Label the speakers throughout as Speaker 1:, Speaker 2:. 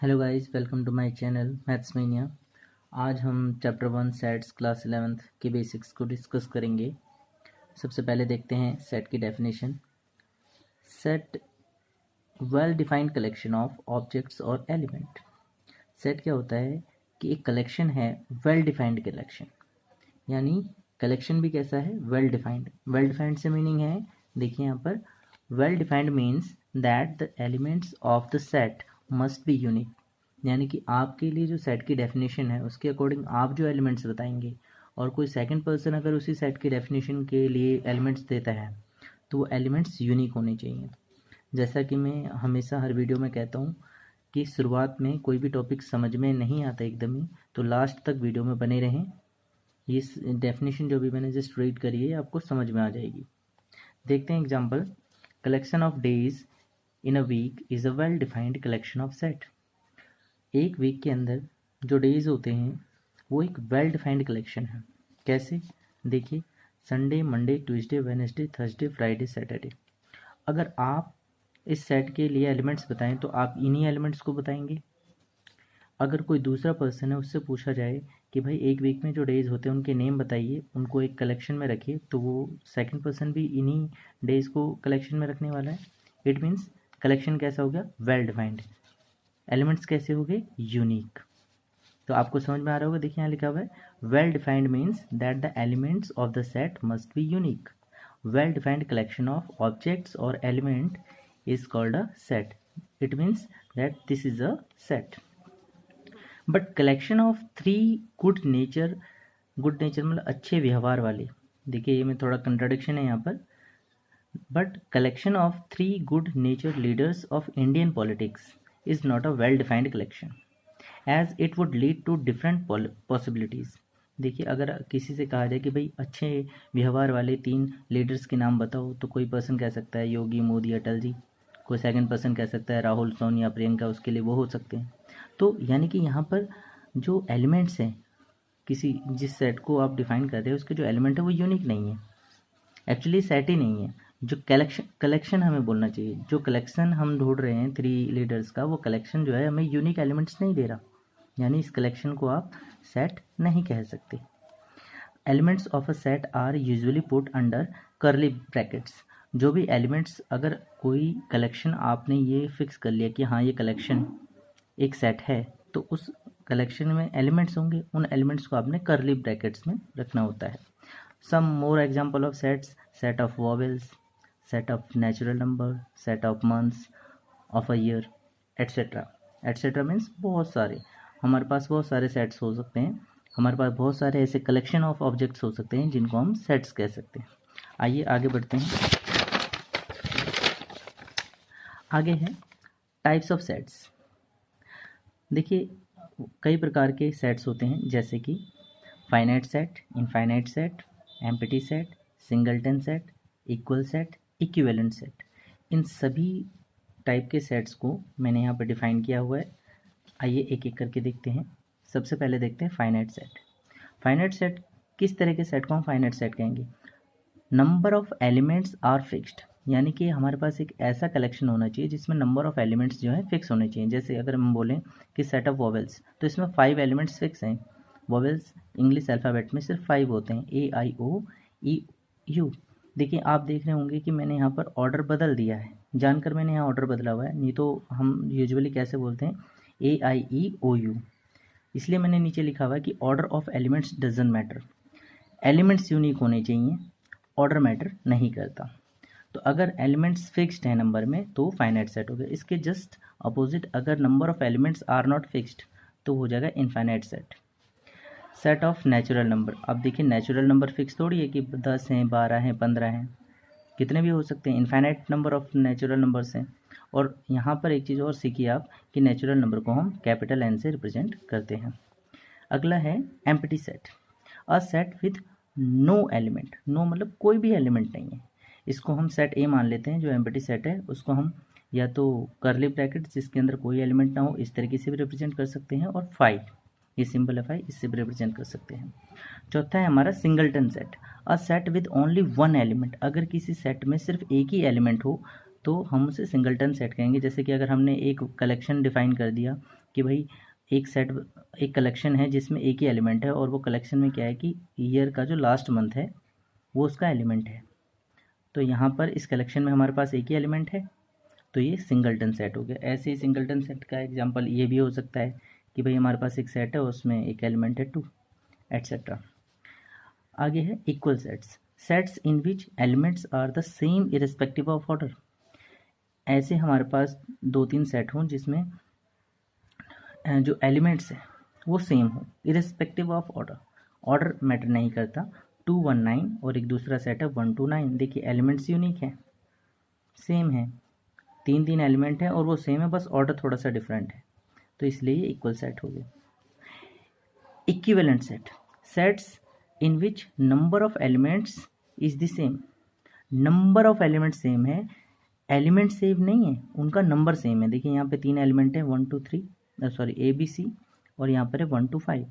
Speaker 1: Hello guys, welcome to my channel maths mania. आज हम chapter 1 sets class 11th के basics को discuss करेंगे। सबसे पहले देखते हैं सेट की definition. Set well defined collection of objects और एलिमेंट। सेट क्या होता है कि एक कलेक्शन है, वेल डिफाइंड कलेक्शन, यानी कलेक्शन भी कैसा है, वेल डिफाइंड। वेल डिफाइंड से मीनिंग है, देखिए यहाँ पर, well defined means that the elements of the set must be unique. यानी कि आपके लिए जो सेट की डेफिनेशन है उसके अकॉर्डिंग आप जो एलिमेंट्स बताएंगे और कोई सेकंड पर्सन अगर उसी सेट की डेफिनेशन के लिए एलिमेंट्स देता है तो वो एलिमेंट्स यूनिक होने चाहिए। जैसा कि मैं हमेशा हर वीडियो में कहता हूँ कि शुरुआत में कोई भी टॉपिक समझ में नहीं आता एकदम ही, तो लास्ट तक वीडियो में बने रहें। ये डेफिनेशन जो भी मैंने जस्ट रीड करी है आपको समझ में आ जाएगी। देखते हैं example. Collection of days in a week is a well defined collection of set. एक वीक के अंदर जो डेज होते हैं वो एक वेल डिफाइंड कलेक्शन है। कैसे? देखिए, Sunday, Monday, Tuesday, Wednesday, Thursday, Friday, Saturday. अगर आप इस सेट के लिए एलिमेंट्स बताएं तो आप इन्हीं एलिमेंट्स को बताएंगे। अगर कोई दूसरा पर्सन है उससे पूछा जाए कि भाई एक वीक में जो डेज होते हैं उनके नेम बताइए, उनको एक कलेक्शन में रखिए, तो वो सेकंड पर्सन भी इन्हीं डेज को कलेक्शन में रखने वाला है। इट मीन्स कलेक्शन कैसा हो गया, वेल डिफाइंड। एलिमेंट्स कैसे हो गए, यूनिक। तो आपको समझ में आ रहा होगा, देखिए यहाँ लिखा हुआ है well defined means that the elements of the set must be unique. Well defined collection of objects और element is called a set. It means that this is a set. But collection of three good nature मतलब अच्छे व्यवहार वाले, देखिए ये में थोड़ा contradiction है यहाँ पर, but collection of three good nature leaders of Indian politics is not a well defined collection as it would lead to different possibilities. देखिए, अगर किसी से कहा जाए कि भाई अच्छे व्यवहार वाले 3 लीडर्स के नाम बताओ, तो कोई पर्सन कह सकता है योगी, मोदी, अटल जी। कोई सेकंड पर्सन कह सकता है राहुल, सोनिया, प्रियंका, उसके लिए वो हो सकते हैं। तो यानी कि यहाँ पर जो एलिमेंट्स हैं, किसी जिस सेट को आप डिफाइन कर रहे हैं उसके जो एलिमेंट है वो यूनिक नहीं है, एक्चुअली सेट ही नहीं है। जो कलेक्शन हमें बोलना चाहिए, जो कलेक्शन हम ढूंढ रहे हैं 3 लीडर्स का, वो कलेक्शन जो है हमें यूनिक एलिमेंट्स नहीं दे रहा, यानी इस कलेक्शन को आप सेट नहीं कह सकते। Elements of a set are usually put under curly brackets. जो भी एलिमेंट्स, अगर कोई कलेक्शन आपने ये फिक्स कर लिया कि हाँ ये कलेक्शन एक सेट है, तो उस कलेक्शन में एलिमेंट्स होंगे, उन एलिमेंट्स को आपने कर्ली ब्रैकेट्स में रखना होता है। Some more example of sets: set of vowels, set of natural number, set of months of a year, etcetera. Etcetera means बहुत सारे, हमारे पास बहुत सारे सेट्स हो सकते हैं, हमारे पास बहुत सारे ऐसे कलेक्शन ऑफ ऑब्जेक्ट्स हो सकते हैं जिनको हम सेट्स कह सकते हैं। आइए आगे बढ़ते हैं। आगे है टाइप्स ऑफ सेट्स। देखिए, कई प्रकार के सेट्स होते हैं, जैसे कि finite set, infinite set, empty set, singleton set, equal set, equivalent set. इन सभी टाइप के सेट्स को मैंने यहाँ पर डिफाइन किया हुआ है। आइए एक एक करके देखते हैं। सबसे पहले देखते हैं फाइनाइट सेट। फाइनाइट सेट, किस तरह के सेट को हम फाइनाइट सेट कहेंगे? Number of elements are fixed, यानी कि हमारे पास एक ऐसा कलेक्शन होना चाहिए जिसमें नंबर ऑफ एलिमेंट्स जो है फिक्स होने चाहिए। जैसे अगर हम बोलें कि सेट ऑफ वॉवेल्स, तो इसमें 5 एलिमेंट्स फिक्स हैं। वॉवेल्स इंग्लिश अल्फ़ाबेट में सिर्फ 5 होते हैं, ए, आई, ओ, ई, यू। देखिए, आप देख रहे होंगे कि मैंने यहाँ पर ऑर्डर बदल दिया है, जानकर मैंने यहाँ ऑर्डर बदला हुआ है, नहीं तो हम यूजुअली कैसे बोलते हैं, ए, आई, ई, ओ, यू। इसलिए मैंने नीचे लिखा हुआ है कि order of elements doesn't matter. Elements unique होने चाहिए, ऑर्डर मैटर नहीं करता। तो अगर एलिमेंट्स फिक्स्ड है नंबर में तो फाइनाइट सेट हो गया। इसके जस्ट अपोजिट, अगर number of elements are not fixed तो हो जाएगा infinite set. Set of natural number. अब देखिए, नेचुरल नंबर फिक्स थोड़ी है कि 10 हैं, 12 हैं, 15 हैं, कितने भी हो सकते हैं। Infinite number of natural numbers हैं। और यहाँ पर एक चीज़ और सीखिए आप कि नेचुरल नंबर को हम कैपिटल एन से रिप्रेजेंट करते हैं। अगला है empty set. A set with no element. No मतलब कोई भी एलिमेंट नहीं है, इसको हम सेट ए मान लेते हैं। जो एम्प्टी सेट है उसको हम या तो कर्ली ब्रैकेट जिसके अंदर कोई एलिमेंट ना हो इस तरीके से भी रिप्रेजेंट कर सकते हैं, और 5, ये सिंबल है 5, इससे भी रिप्रेजेंट कर सकते हैं। चौथा है हमारा singleton set. A set with only 1 element. अगर किसी सेट में सिर्फ एक ही एलिमेंट हो तो हम उसे सिंगलटन सेट कहेंगे। जैसे कि अगर हमने एक कलेक्शन डिफाइन कर दिया कि भाई एक कलेक्शन है जिसमें एक ही एलिमेंट है, और वो कलेक्शन में क्या है कि ईयर का जो लास्ट मंथ है वो उसका एलिमेंट है। तो यहाँ पर इस कलेक्शन में हमारे पास एक ही एलिमेंट है, तो ये सिंगलटन सेट हो गया। ऐसे ही सिंगलटन सेट का एग्जांपल ये भी हो सकता है कि भाई हमारे पास एक सेट है, उसमें एक एलिमेंट है 2, एट्सेट्रा। आगे है equal sets, sets in which elements are the same irrespective of order. ऐसे हमारे पास 2-3 सेट हों जिसमें जो एलिमेंट्स है वो सेम हो, irrespective of order, order matter नहीं करता। 2, 1, 9 और एक दूसरा सेट है 1 to 9। देखिए एलिमेंट्स यूनिक है, सेम है, 3 एलिमेंट है और वो सेम है, बस ऑर्डर थोड़ा सा डिफरेंट है, तो इसलिए ये इक्वल सेट हो गया। Equivalent set, sets in which number of elements is the same. Number of element same है, एलिमेंट सेम नहीं है, उनका नंबर सेम है। देखिए यहाँ पे 3 एलिमेंट है 1 to 3, सॉरी ABC, और यहाँ पर है 1 to 5।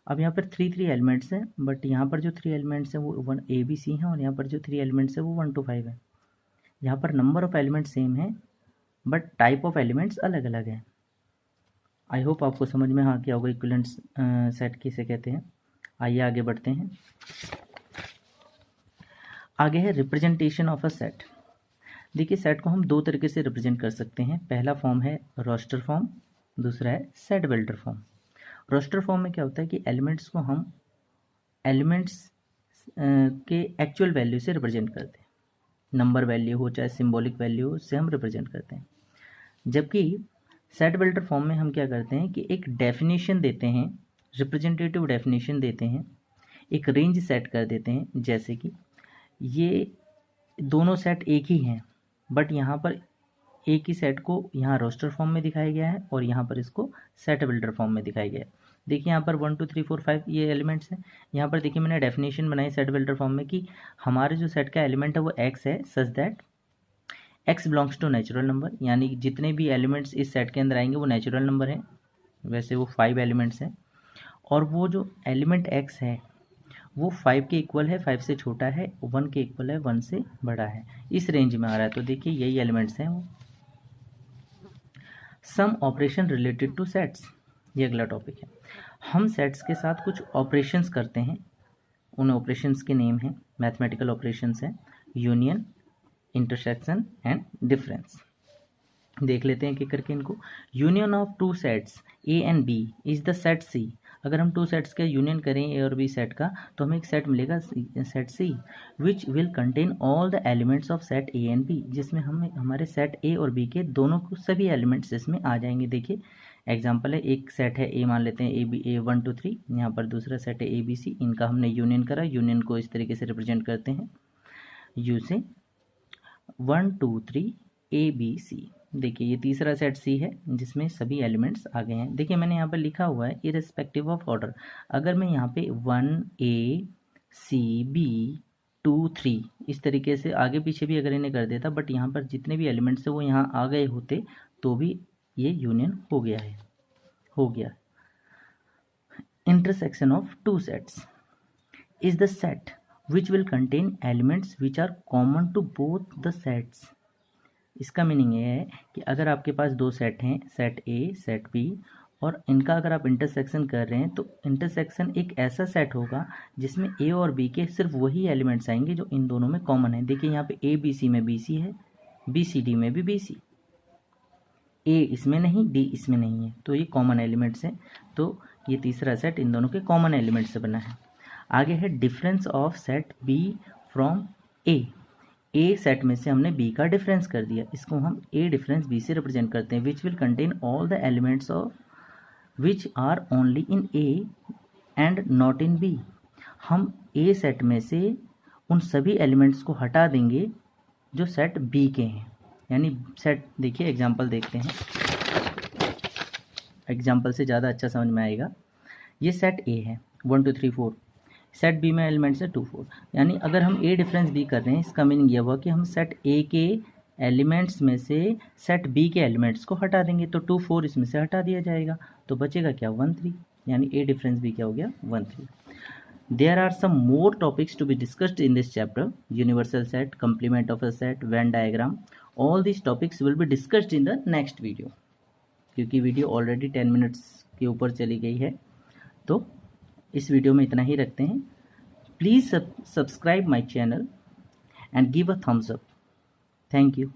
Speaker 1: अब यहाँ पर 3 एलिमेंट्स हैं, बट यहाँ पर जो 3 एलिमेंट्स हैं वो 1 ABC हैं, और यहाँ पर जो 3 एलिमेंट्स हैं वो 1 to 5 है। यहाँ पर नंबर ऑफ एलिमेंट्स सेम है बट टाइप ऑफ एलिमेंट्स अलग अलग है। आई होप आपको समझ में आ गया होगा इक्विवेलेंट सेट किसे कहते हैं। आइए आगे बढ़ते हैं। आगे है रिप्रेजेंटेशन ऑफ अ सेट। देखिए सेट को हम 2 तरीके से रिप्रेजेंट कर सकते हैं। पहला फॉर्म है रोस्टर फॉर्म, दूसरा है set builder form. Roster form में क्या होता है कि एलिमेंट्स को हम एलिमेंट्स के एक्चुअल वैल्यू से रिप्रेजेंट करते हैं, नंबर वैल्यू हो चाहे सिंबॉलिक वैल्यू हो, उससे हम रिप्रेजेंट करते हैं। जबकि सेट बिल्डर फॉर्म में हम क्या करते हैं कि एक डेफिनेशन देते हैं, रिप्रेजेंटेटिव डेफिनेशन देते हैं, एक रेंज सेट कर देते हैं, जैसे कि ये दोनों सेट एक ही हैं बट यहाँ पर एक ही सेट को यहाँ रोस्टर फॉर्म में दिखाया गया है और यहाँ पर इसको सेट बिल्डर फॉर्म में दिखाया गया है। देखिए यहाँ पर 1, 2, 3, 4, 5 ये एलिमेंट्स हैं। यहाँ पर देखिए मैंने डेफिनेशन बनाई सेट बिल्डर फॉर्म में कि हमारे जो सेट का एलिमेंट है वो x है, such that x belongs to natural number, यानी जितने भी एलिमेंट्स इस सेट के अंदर आएंगे वो नेचुरल नंबर हैं। वैसे वो 5 एलिमेंट्स हैं, और वो जो एलिमेंट x है वो 5 के इक्वल है, 5 से छोटा है, 1 के इक्वल है, 1 से बड़ा है, इस रेंज में आ रहा है। तो देखिए यही एलिमेंट्स हैं वो। सम ऑपरेशन रिलेटेड टू सेट्स, ये अगला टॉपिक है। हम सेट्स के साथ कुछ ऑपरेशंस करते हैं, उन ऑपरेशंस के नेम हैं, मैथमेटिकल ऑपरेशंस हैं, यूनियन, इंटरसेक्शन एंड डिफरेंस। देख लेते हैं कि करके इनको। Union of 2 sets A and B is the set C। अगर हम 2 सेट्स का यूनियन करें A और B सेट का, तो हमें एक सेट मिलेगा set C, which will contain all the elements of set A and B, जिसमें हमारे सेट A और B के दोनों को सभी एलिमेंट्स इसमें आ जाएंगे। देखिए एग्जाम्पल है, एक सेट है A, मान लेते हैं A 1 to 3, यहाँ पर दूसरा सेट है ABC, इनका हमने यूनियन करा। यूनियन को इस तरीके से रिप्रेजेंट करते हैं U से 1, 2, 3 ABC। देखिए ये तीसरा सेट C है जिसमें सभी एलिमेंट्स आ गए हैं। देखिए मैंने यहाँ पर लिखा हुआ है इरेस्पेक्टिव ऑफ ऑर्डर। अगर मैं यहाँ पे 1A C B 2 3 इस तरीके से आगे पीछे भी अगर इन्हें कर देता, बट यहाँ पर जितने भी एलिमेंट्स है वो यहाँ आ गए होते तो भी ये यूनियन हो गया। Intersection of 2 sets is the set which will contain elements which are common to both the sets. इसका मीनिंग ये है कि अगर आपके पास 2 सेट हैं, सेट A सेट B, और इनका अगर आप इंटरसेक्शन कर रहे हैं तो इंटरसेक्शन एक ऐसा सेट होगा जिसमें A और B के सिर्फ वही एलिमेंट्स आएंगे जो इन दोनों में कॉमन है। देखिए यहाँ पे ABC में BC है, BCD में भी BC, A इसमें नहीं, D इसमें नहीं है, तो ये कॉमन एलिमेंट्स हैं। तो ये तीसरा सेट इन दोनों के कॉमन एलिमेंट्स से बना है। आगे है difference of set B from A। A set में से हमने बी का डिफरेंस कर दिया, इसको हम ए डिफरेंस बी से रिप्रेजेंट करते हैं। Which will contain all the elements of which are only in A and not in B. हम ए सेट में से उन सभी एलिमेंट्स को हटा देंगे जो सेट बी के हैं, यानी सेट, देखिए एग्जांपल देखते हैं, एग्जांपल से ज़्यादा अच्छा समझ में आएगा। ये सेट ए है 1, 2, 3, 4, सेट बी में एलिमेंट्स है 2, 4, यानी अगर हम ए डिफरेंस बी कर रहे हैं, इसका मीनिंग यह हुआ कि हम सेट ए के एलिमेंट्स में से सेट बी के एलिमेंट्स को हटा देंगे, तो 2, 4 इसमें से हटा दिया जाएगा, तो बचेगा क्या 1, 3, यानी ए डिफरेंस बी क्या हो गया 1, 3। There are some more topics to be discussed in this chapter, universal set, complement of a set, Venn diagram, all this topics will be discussed in the next video. क्योंकि video already 10 minutes के ऊपर चली गई है। तो इस video में इतना ही रखते हैं। Please subscribe my channel and give a thumbs up. Thank you.